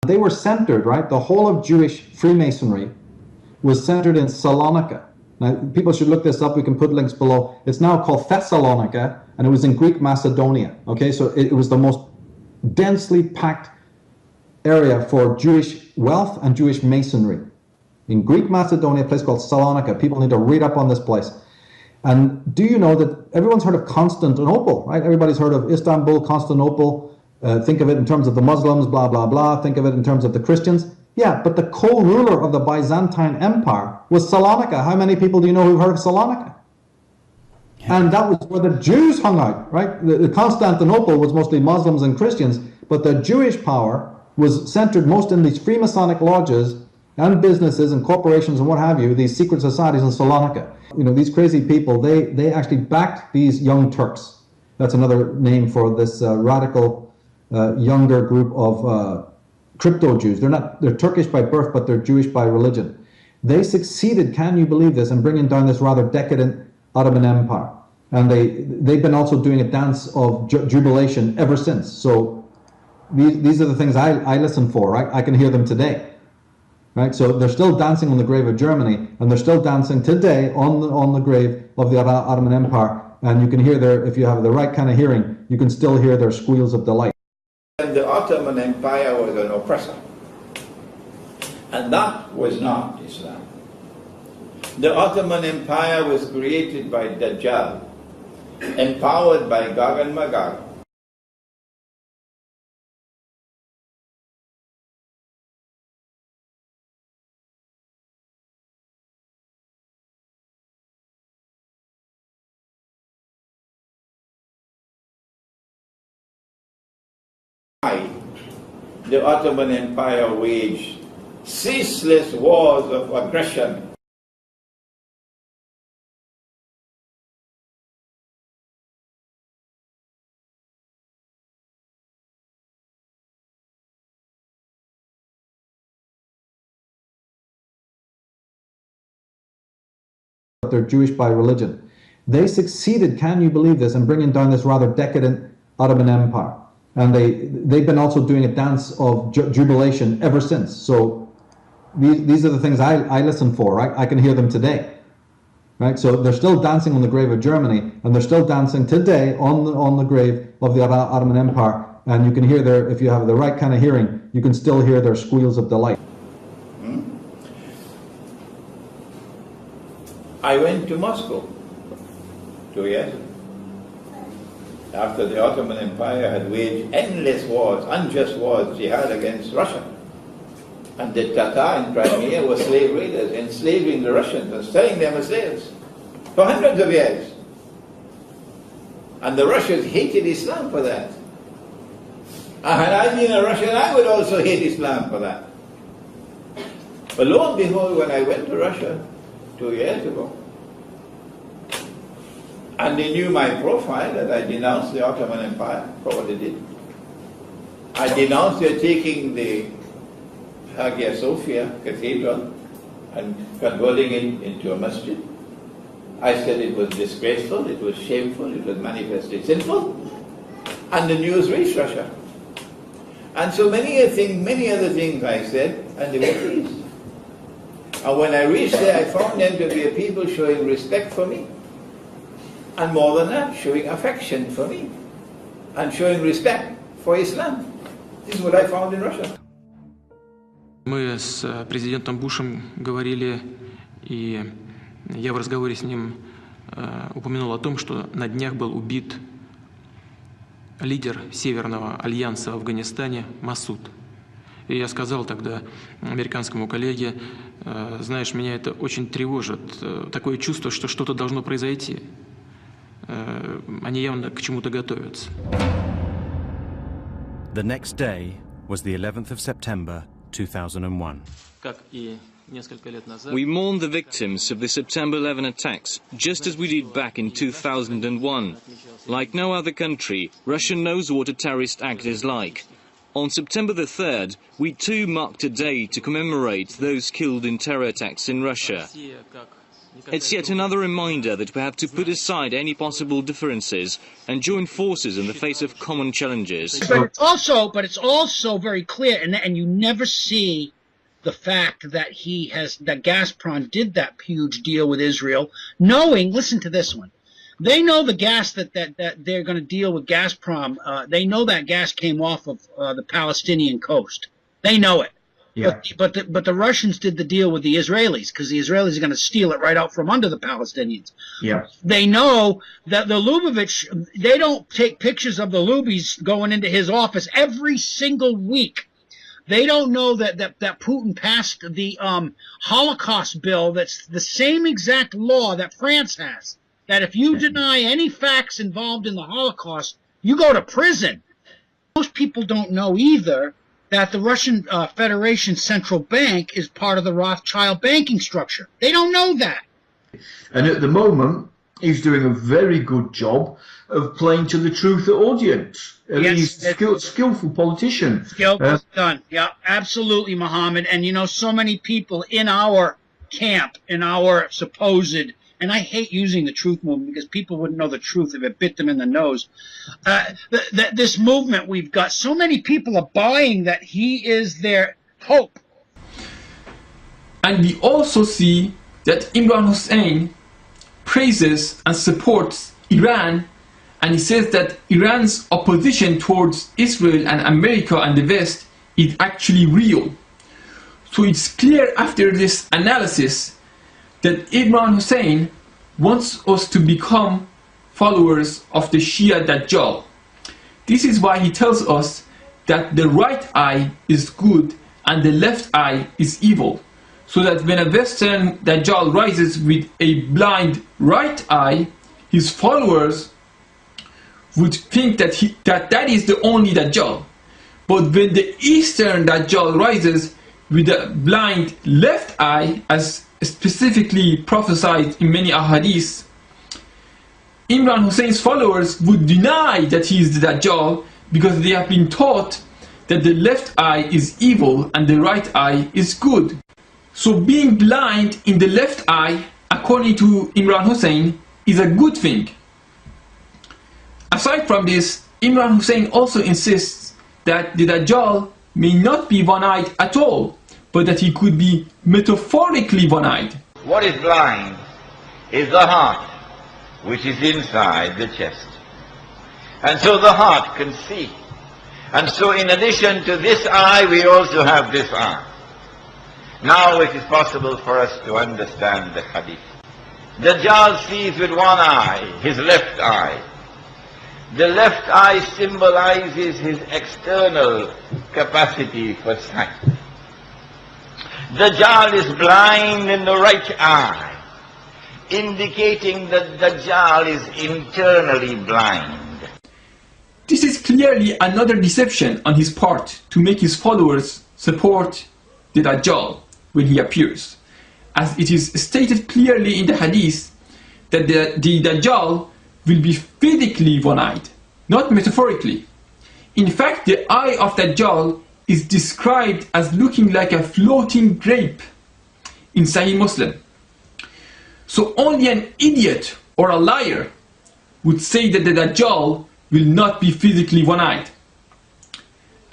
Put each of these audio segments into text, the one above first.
They were centered, right? The whole of Jewish Freemasonry was centered in Salonika. Now, people should look this up. We can put links below. It's now called Thessalonica, and it was in Greek Macedonia. Okay, so it was the most densely packed area for Jewish wealth and Jewish masonry. In Greek Macedonia, a place called Salonika. People need to read up on this place. And do you know that everyone's heard of Constantinople, right? Everybody's heard of Istanbul, Constantinople. Think of it in terms of the Muslims, blah, blah, blah. Think of it in terms of the Christians. Yeah, but the co-ruler of the Byzantine Empire was Salonika. How many people do you know who've heard of Salonika? And that was where the Jews hung out, right? The Constantinople was mostly Muslims and Christians, but the Jewish power was centered most in these Freemasonic lodges and businesses and corporations and what have you, these secret societies in Salonika. You know, these crazy people, they actually backed these young Turks. That's another name for this radical younger group of crypto Jews. They're Turkish by birth, but they're Jewish by religion. They succeeded, can you believe this, in bringing down this rather decadent Ottoman Empire. And they've been also doing a dance of jubilation ever since. So these are the things I listen for, right? I can hear them today. Right? So they're still dancing on the grave of Germany, and they're still dancing today on the grave of the Ottoman Empire. And you can hear if you have the right kind of hearing, you can still hear their squeals of delight. And the Ottoman Empire was an oppressor. And that was not Islam. The Ottoman Empire was created by Dajjal, empowered by Gog and Magog. The Ottoman Empire waged ceaseless wars of aggression. But they're Jewish by religion. They succeeded, can you believe this, in bringing down this rather decadent Ottoman Empire. And they've been also doing a dance of jubilation ever since. So these are the things I listen for, right? I can hear them today. Right? So they're still dancing on the grave of Germany, and they're still dancing today on the grave of the Ottoman Empire. And you can hear if you have the right kind of hearing, you can still hear their squeals of delight. I went to Moscow 2 years ago. After the Ottoman Empire had waged endless wars, unjust wars, jihad against Russia. And the Tatar in Crimea were slave raiders, enslaving the Russians and selling them as slaves for hundreds of years. And the Russians hated Islam for that. And had I been a Russian, I would also hate Islam for that. But lo and behold, when I went to Russia 2 years ago, and they knew my profile, that I denounced the Ottoman Empire for what they did. I denounced their taking the Hagia Sophia Cathedral and converting it into a masjid. I said it was disgraceful, it was shameful, it was manifestly sinful. And the news reached Russia. And so many other things I said, and they were pleased. And when I reached there, I found them to be a people showing respect for me. And more than that, showing affection for me. And showing respect for Islam. This is what I found in Russia. Мы с президентом Бушем говорили, и я в разговоре с ним упомянул о том, что на днях был убит лидер Северного альянса в Афганистане Масуд. И я сказал тогда американскому коллеге, знаешь, меня это очень тревожит, такое чувство, что что-то должно произойти. Они явно к чему-то готовятся. The next day was the 11th of September 2001. We mourn the victims of the September 11 attacks, just as we did back in 2001. Like no other country, Russia knows what a terrorist act is like. On September the 3rd, we too marked a day to commemorate those killed in terror attacks in Russia. It's yet another reminder that we have to put aside any possible differences and join forces in the face of common challenges. But it's also very clear, and you never see the fact that that Gazprom did that huge deal with Israel, knowing, listen to this one, they know the gas that they're going to deal with Gazprom, they know that gas came off of the Palestinian coast. They know it. Yeah. But the Russians did the deal with the Israelis, because the Israelis are going to steal it right out from under the Palestinians. Yeah. They know that the Lubavitch, they don't take pictures of the Lubis going into his office every single week. They don't know that Putin passed the Holocaust bill that's the same exact law that France has, that if you deny any facts involved in the Holocaust, you go to prison. Most people don't know either that the Russian Federation Central Bank is part of the Rothschild banking structure. They don't know that. And at the moment, he's doing a very good job of playing to the truth audience. Yes, he's a skillful politician. Skillful done. Yeah, absolutely, Mohammed. And you know, so many people in our camp, in our supposed, and I hate using the truth movement because people wouldn't know the truth if it bit them in the nose. This movement we've got, so many people are buying that he is their hope. And we also see that Imran Hosein praises and supports Iran, and he says that Iran's opposition towards Israel and America and the West is actually real. So it's clear after this analysis that Imran Hosein wants us to become followers of the Shia Dajjal. This is why he tells us that the right eye is good and the left eye is evil. So that when a Western Dajjal rises with a blind right eye, his followers would think that that is the only Dajjal. But when the Eastern Dajjal rises with a blind left eye, as specifically prophesied in many ahadiths, Imran Hosein's followers would deny that he is the Dajjal because they have been taught that the left eye is evil and the right eye is good. So being blind in the left eye, according to Imran Hosein, is a good thing. Aside from this, Imran Hosein also insists that the Dajjal may not be one-eyed at all, but that he could be metaphorically one-eyed. What is blind is the heart, which is inside the chest. And so the heart can see. And so in addition to this eye, we also have this eye. Now it is possible for us to understand the hadith. Dajjal sees with one eye, his left eye. The left eye symbolizes his external capacity for sight. Dajjal is blind in the right eye, indicating that Dajjal is internally blind. This is clearly another deception on his part to make his followers support the Dajjal when he appears, as it is stated clearly in the hadith that the Dajjal will be physically one-eyed, not metaphorically. In fact, the eye of Dajjal is described as looking like a floating grape in Sahih Muslim. So only an idiot or a liar would say that the Dajjal will not be physically one-eyed.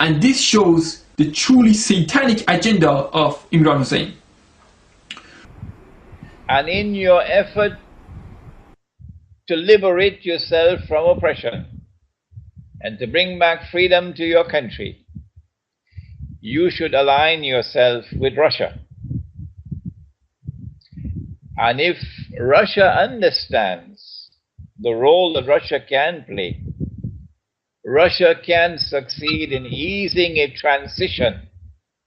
And this shows the truly satanic agenda of Imran Hosein. And in your effort to liberate yourself from oppression and to bring back freedom to your country, you should align yourself with Russia. And if Russia understands the role that Russia can play, Russia can succeed in easing a transition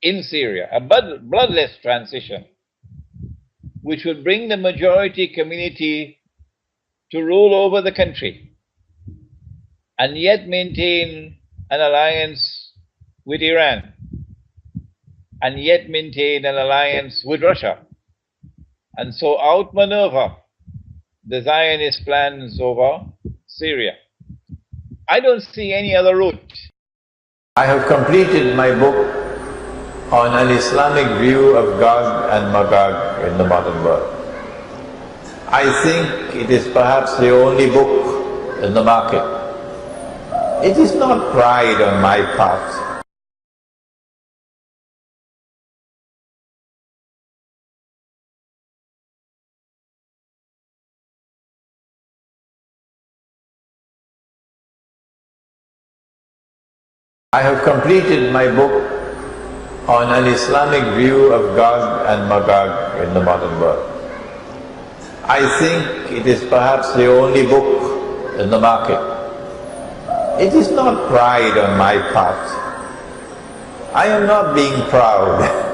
in Syria, a bloodless transition, which would bring the majority community to rule over the country and yet maintain an alliance with Iran and yet maintain an alliance with Russia, and so outmaneuver the Zionist plans over Syria. I don't see any other route. I have completed my book on an Islamic view of Gog and Magog in the modern world. I think it is perhaps the only book in the market. It is not pride on my part. I have completed my book on an Islamic view of Gog and Magog in the modern world. I think it is perhaps the only book in the market. It is not pride on my part. I am not being proud.